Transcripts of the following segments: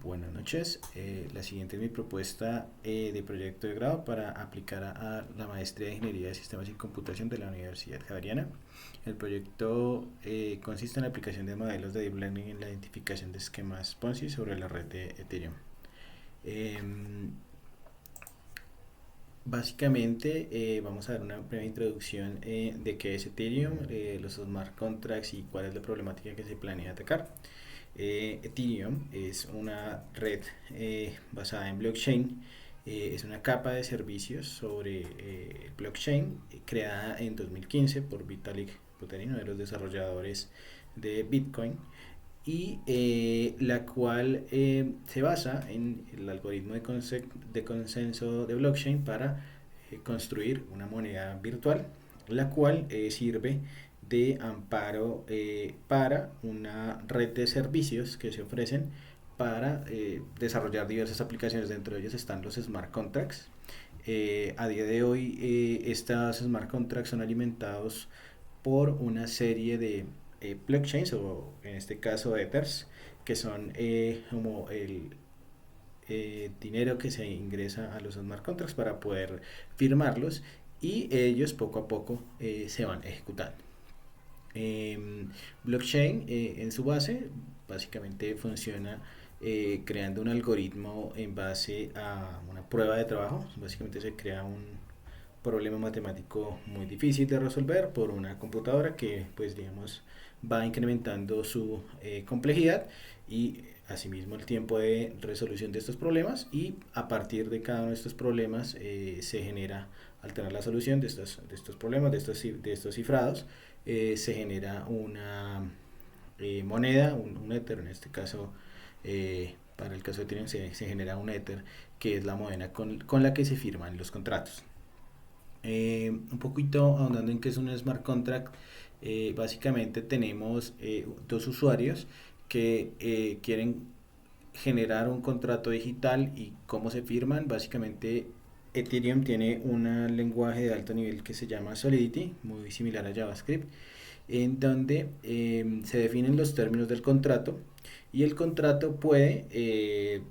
Buenas noches. La siguiente es mi propuesta de proyecto de grado para aplicar a la maestría de Ingeniería de Sistemas y Computación de la Universidad Javeriana. El proyecto consiste en la aplicación de modelos de Deep Learning en la identificación de esquemas Ponzi sobre la red de Ethereum. Em, Básicamente vamos a dar una breve introducción de qué es Ethereum, los smart contracts y cuál es la problemática que se planea atacar. Ethereum es una red basada en blockchain, es una capa de servicios sobre blockchain creada en 2015 por Vitalik Buterin, uno de los desarrolladores de Bitcoin, y la cual se basa en el algoritmo de consenso de blockchain para construir una moneda virtual, la cual sirve de amparo para una red de servicios que se ofrecen para desarrollar diversas aplicaciones. Dentro de ellos están los smart contracts. A día de hoy, estas smart contracts son alimentados por una serie de blockchains, o en este caso Ethers, que son como el dinero que se ingresa a los smart contracts para poder firmarlos, y ellos poco a poco se van ejecutando. Blockchain en su base básicamente funciona creando un algoritmo en base a una prueba de trabajo. Básicamente se crea un problema matemático muy difícil de resolver por una computadora que, pues digamos, va incrementando su complejidad y asimismo el tiempo de resolución de estos problemas, y a partir de cada uno de estos problemas se genera, al tener la solución de estos problemas, de estos cifrados, se genera una moneda, un Ether en este caso. Para el caso de Ethereum se genera un Ether, que es la moneda con la que se firman los contratos. Un poquito ahondando en qué es un smart contract, básicamente tenemos dos usuarios que quieren generar un contrato digital. ¿Y cómo se firman? Básicamente Ethereum tiene un lenguaje de alto nivel que se llama Solidity, muy similar a JavaScript, en donde se definen los términos del contrato, y el contrato puede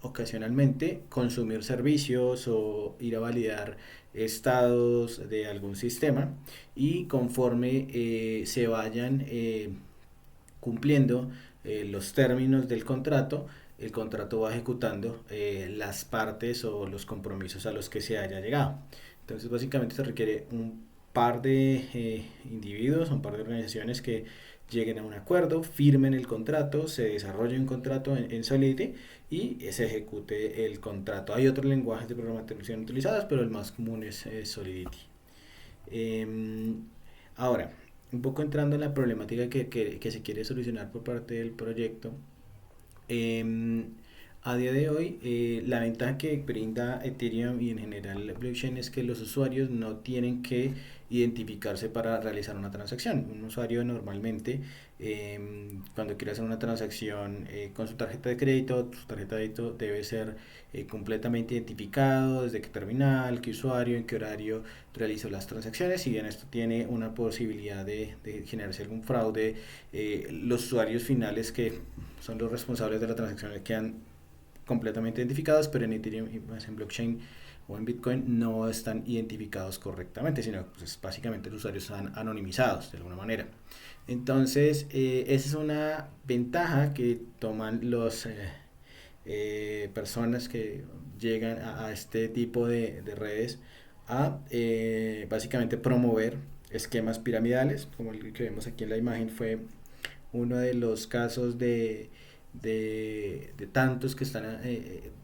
ocasionalmente consumir servicios o ir a validar estados de algún sistema, y conforme se vayan cumpliendo los términos del contrato, el contrato va ejecutando las partes o los compromisos a los que se haya llegado. Entonces básicamente se requiere un par de individuos, un par de organizaciones que lleguen a un acuerdo, firmen el contrato, se desarrolle un contrato en Solidity y se ejecute el contrato. Hay otros lenguajes de programación utilizados, pero el más común es Solidity. Eh, Ahora, un poco entrando en la problemática que se quiere solucionar por parte del proyecto. Eh, a día de hoy, la ventaja que brinda Ethereum y en general blockchain es que los usuarios no tienen que identificarse para realizar una transacción. Un usuario normalmente, cuando quiere hacer una transacción con su tarjeta de crédito, su tarjeta de débito debe ser completamente identificado, desde qué terminal, qué usuario, en qué horario realizó las transacciones. Si bien esto tiene una posibilidad de generarse algún fraude, los usuarios finales, que son los responsables de la transacción, quedan completamente identificados, pero en Ethereum y pues en blockchain o en Bitcoin no están identificados correctamente, sino pues básicamente los usuarios están anonimizados de alguna manera. Entonces, esa es una ventaja que toman los personas que llegan a este tipo de redes a básicamente promover esquemas piramidales, como el que vemos aquí en la imagen. Fue uno de los casos de tantos que están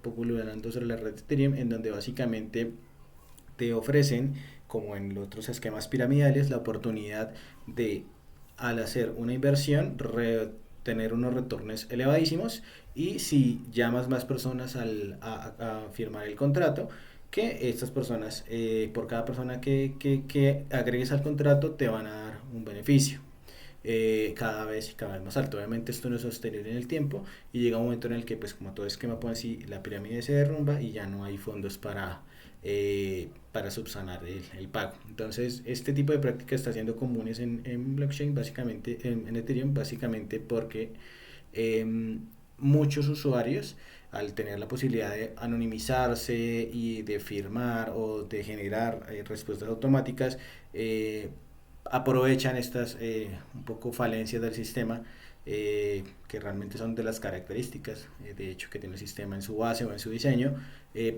popularizando sobre la red de Ethereum, en donde básicamente te ofrecen, como en los otros esquemas piramidales, la oportunidad de, al hacer una inversión, tener unos retornos elevadísimos, y si llamas más personas a firmar el contrato, que estas personas, por cada persona que agregues al contrato, te van a dar un beneficio cada vez y cada vez más alto. Obviamente esto no es sostenible en el tiempo, y llega un momento en el que, pues como todo esquema Ponzi, la pirámide se derrumba y ya no hay fondos para subsanar el pago. Entonces este tipo de prácticas está siendo comunes en blockchain, básicamente en Ethereum, básicamente porque eh, muchos usuarios, al tener la posibilidad de anonimizarse y de firmar o de generar respuestas automáticas, aprovechan estas un poco falencias del sistema, que realmente son de las características, de hecho, que tiene el sistema en su base o en su diseño,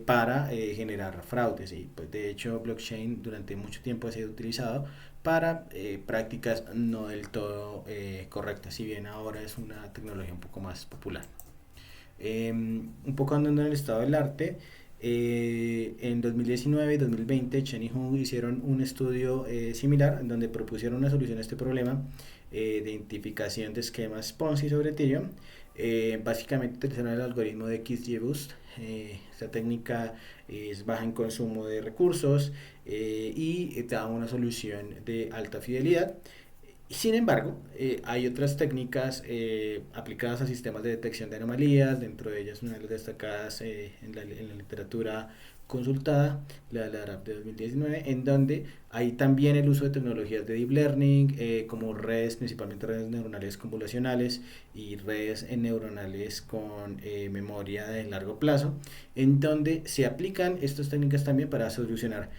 para generar fraudes. Y pues, de hecho, blockchain durante mucho tiempo ha sido utilizado para prácticas no del todo correctas, si bien ahora es una tecnología un poco más popular. Un poco andando en el estado del arte, en 2019 y 2020 Chen y Hung hicieron un estudio similar en donde propusieron una solución a este problema de identificación de esquemas Ponzi sobre Ethereum. Básicamente utilizaron el algoritmo de XGBoost. Esta técnica es baja en consumo de recursos y da una solución de alta fidelidad. Sin embargo, hay otras técnicas aplicadas a sistemas de detección de anomalías, dentro de ellas una de las destacadas en la literatura consultada, la RAP de 2019, en donde hay también el uso de tecnologías de deep learning, como redes, principalmente redes neuronales convolucionales y redes neuronales con memoria de largo plazo, en donde se aplican estas técnicas también para solucionar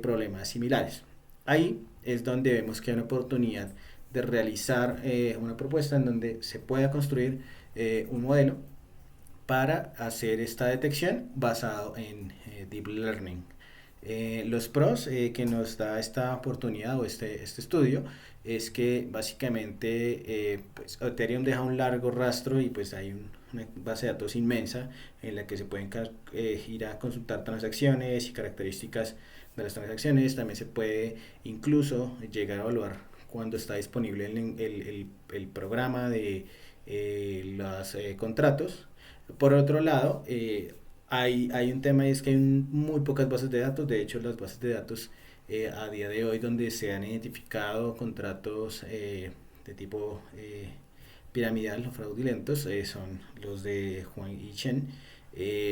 problemas similares. Ahí es donde vemos que hay una oportunidad de realizar una propuesta en donde se pueda construir un modelo para hacer esta detección basado en Deep Learning. Los pros que nos da esta oportunidad o este estudio es que básicamente pues Ethereum deja un largo rastro y pues hay una base de datos inmensa en la que se pueden ir a consultar transacciones y características de las transacciones. También se puede incluso llegar a evaluar cuando está disponible el programa de los contratos. Por otro lado, hay un tema y es que hay muy pocas bases de datos. De hecho, las bases de datos a día de hoy donde se han identificado contratos de tipo piramidal o fraudulentos son los de Juan y Chen.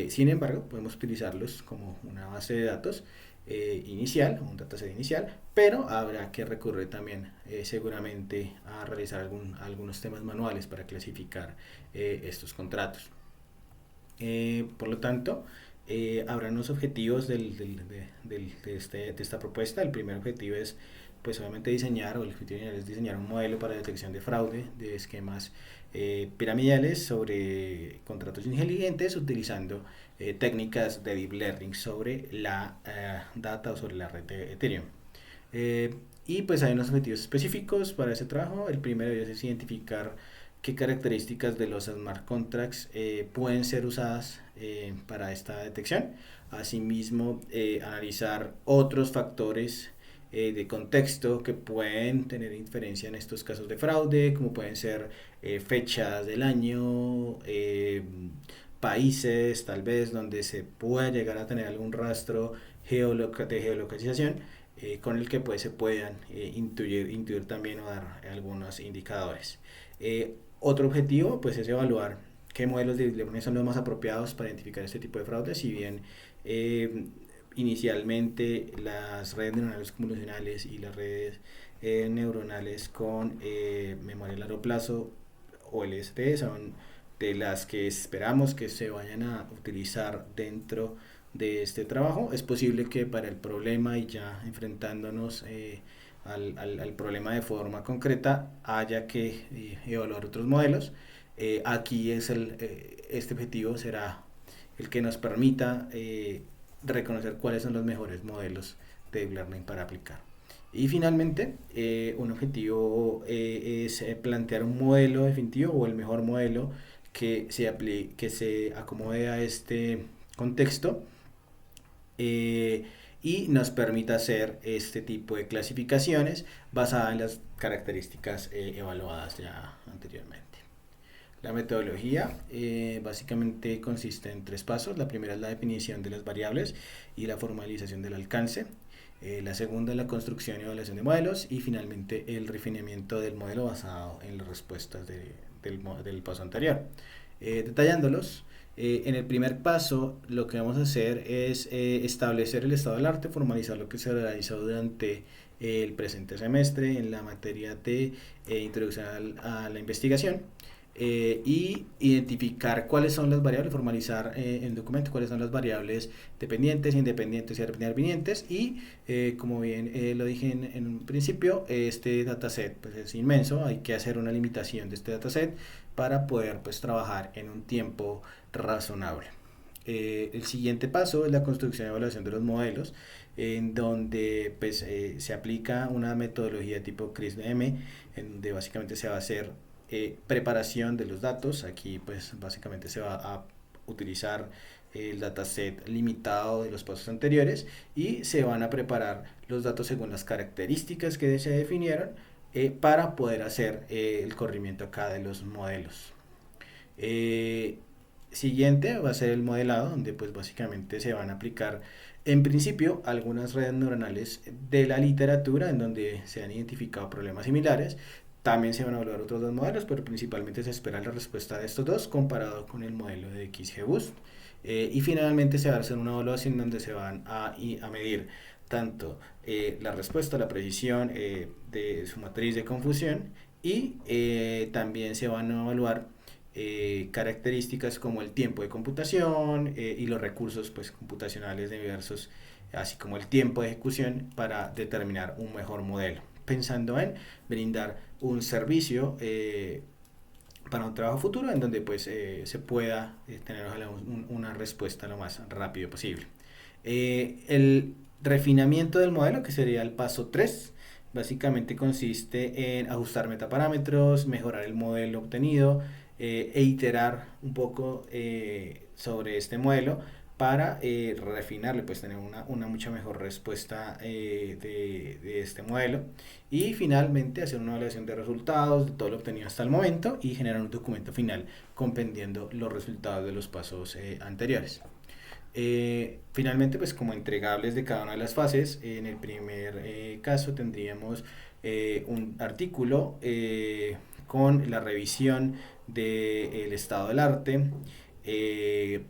Sin embargo, podemos utilizarlos como una base de datos inicial, un dataset inicial, pero habrá que recurrir también seguramente a realizar algunos temas manuales para clasificar estos contratos. Por lo tanto, habrá unos objetivos de esta propuesta. El primer objetivo es, pues obviamente diseñar, o el objetivo general es diseñar un modelo para detección de fraude de esquemas piramidales sobre contratos inteligentes utilizando técnicas de deep learning sobre la data o sobre la red de Ethereum. Eh, y pues hay unos objetivos específicos para ese trabajo. El primero es identificar qué características de los smart contracts pueden ser usadas para esta detección. Asimismo, analizar otros factores de contexto que pueden tener inferencia en estos casos de fraude, como pueden ser fechas del año, países tal vez donde se pueda llegar a tener algún rastro de geolocalización, con el que pues se puedan intuir también o dar algunos indicadores. Otro objetivo pues es evaluar qué modelos de learning son los más apropiados para identificar este tipo de fraudes. Si bien inicialmente las redes neuronales convolucionales y las redes neuronales con memoria a largo plazo o LST son de las que esperamos que se vayan a utilizar dentro de este trabajo. Es posible que para el problema y ya enfrentándonos al problema de forma concreta haya que evaluar otros modelos. Aquí este objetivo será el que nos permita reconocer cuáles son los mejores modelos de deep learning para aplicar. Y finalmente, un objetivo es plantear un modelo definitivo o el mejor modelo que se acomode a este contexto eh, y nos permita hacer este tipo de clasificaciones basadas en las características evaluadas ya anteriormente. La metodología básicamente consiste en tres pasos. La primera es la definición de las variables y la formalización del alcance. La segunda es la construcción y evaluación de modelos. Y finalmente el refinamiento del modelo basado en las respuestas del paso anterior. Detallándolos, en el primer paso lo que vamos a hacer es establecer el estado del arte, formalizar lo que se realizó durante el presente semestre en la materia de introducción a la investigación. y identificar cuáles son las variables, formalizar en documento cuáles son las variables dependientes, independientes y dependientes. Y como bien lo dije en un principio, este dataset pues, es inmenso, hay que hacer una limitación de este dataset para poder pues, trabajar en un tiempo razonable. El siguiente paso es la construcción y evaluación de los modelos, en donde pues, se aplica una metodología tipo CRISP-M, en donde básicamente se va a hacer preparación de los datos. Aquí pues básicamente se va a utilizar el dataset limitado de los pasos anteriores y se van a preparar los datos según las características que se definieron para poder hacer el corrimiento acá de los modelos. Siguiente va a ser el modelado, donde pues básicamente se van a aplicar en principio algunas redes neuronales de la literatura en donde se han identificado problemas similares. También se van a evaluar otros dos modelos, pero principalmente se espera la respuesta de estos dos comparado con el modelo de XGBoost. Y finalmente se va a hacer una evaluación donde se van a medir tanto la respuesta, la precisión de su matriz de confusión y también se van a evaluar características como el tiempo de computación y los recursos pues, computacionales diversos, así como el tiempo de ejecución para determinar un mejor modelo, pensando en brindar un servicio para un trabajo futuro en donde pues, se pueda tener una respuesta lo más rápido posible. El refinamiento del modelo, que sería el paso 3, básicamente consiste en ajustar metaparámetros, mejorar el modelo obtenido e iterar un poco sobre este modelo para refinarlo, pues tener una mucha mejor respuesta de este modelo y finalmente hacer una evaluación de resultados de todo lo obtenido hasta el momento y generar un documento final comprendiendo los resultados de los pasos anteriores. Finalmente, pues como entregables de cada una de las fases, en el primer caso tendríamos un artículo con la revisión del estado del arte, eh,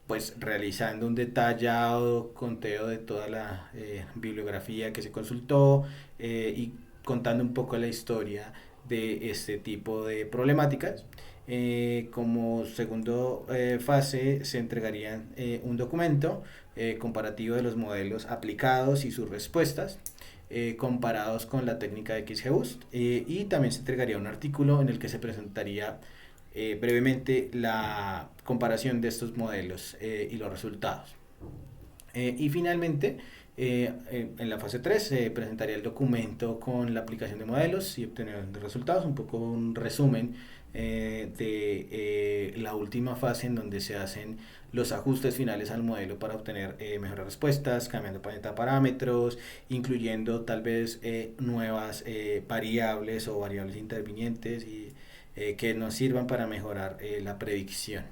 pues realizando un detallado conteo de toda la bibliografía que se consultó y contando un poco la historia de este tipo de problemáticas. Como segundo fase se entregaría un documento comparativo de los modelos aplicados y sus respuestas comparados con la técnica de XGBoost y también se entregaría un artículo en el que se presentaría brevemente la comparación de estos modelos y los resultados. Y finalmente, en la fase 3 se presentaría el documento con la aplicación de modelos y obtener resultados, un poco un resumen de la última fase en donde se hacen los ajustes finales al modelo para obtener mejores respuestas, cambiando parámetros, incluyendo tal vez nuevas variables o variables intervinientes y que nos sirvan para mejorar la predicción.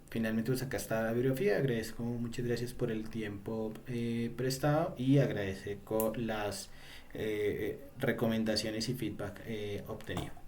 Finalmente pues acá está la bibliografía, agradezco, muchas gracias por el tiempo prestado y agradezco las recomendaciones y feedback obtenido.